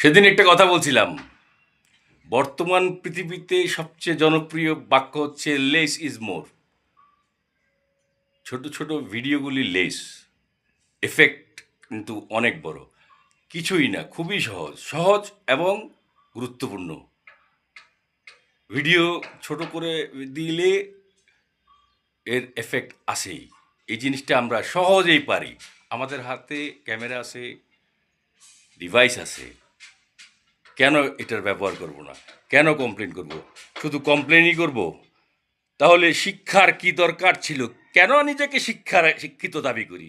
সেদিন একটা কথা বলছিলাম, বর্তমান পৃথিবীতে সবচেয়ে জনপ্রিয় বাক্য হচ্ছে লেস ইজ মোর। ছোট ছোট ভিডিওগুলি লেস, এফেক্ট কিন্তু অনেক বড়। কিছুই না, খুবই সহজ সহজ এবং গুরুত্বপূর্ণ। ভিডিও ছোট করে দিলে এর এফেক্ট আসেই। এই জিনিসটা আমরা সহজেই পারি। আমাদের হাতে ক্যামেরা আছে, ডিভাইস আছে, কেন এটার ব্যবহার করব না? কেন কমপ্লেন করব? শুধু কমপ্লেনই করব? তাহলে শিক্ষার কি দরকার ছিল? কেন নিজেকে শিক্ষিত দাবি করি?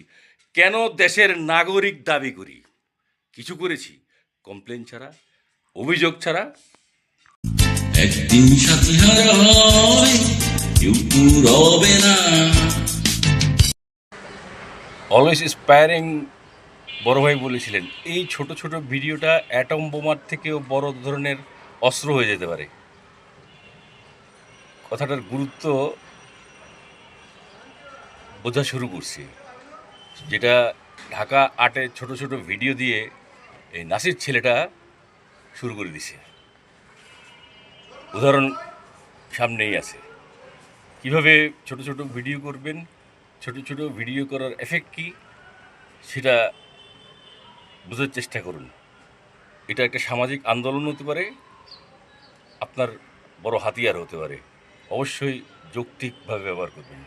কেন দেশের নাগরিক দাবি করি? কিছু করেছি কমপ্লেন ছাড়া, অভিযোগ ছাড়া? একদিন সাথী হারা হয়, কেউ রবে না। অলওয়েজ ইন্সপায়ারিং বড় ভাই বলেছিলেন, এই ছোট ছোট ভিডিওটা অ্যাটম বোমার থেকেও বড় ধরনের অস্ত্র হয়ে যেতে পারে। কথাটার গুরুত্ব বোঝা শুরু করছি, যেটা ঢাকা আর্টে ছোট ছোট ভিডিও দিয়ে এই নাসির ছেলেটা শুরু করে দিছে। উদাহরণ সামনেই আছে। কিভাবে ছোট ছোট ভিডিও করবেন, ছোট ছোট ভিডিও করার এফেক্ট কী সেটা বোঝার চেষ্টা করুন। এটা একটা সামাজিক আন্দোলন হতে পারে, আপনার বড় হাতিয়ার হতে পারে। অবশ্যই যৌক্তিকভাবে ব্যবহার করবেন।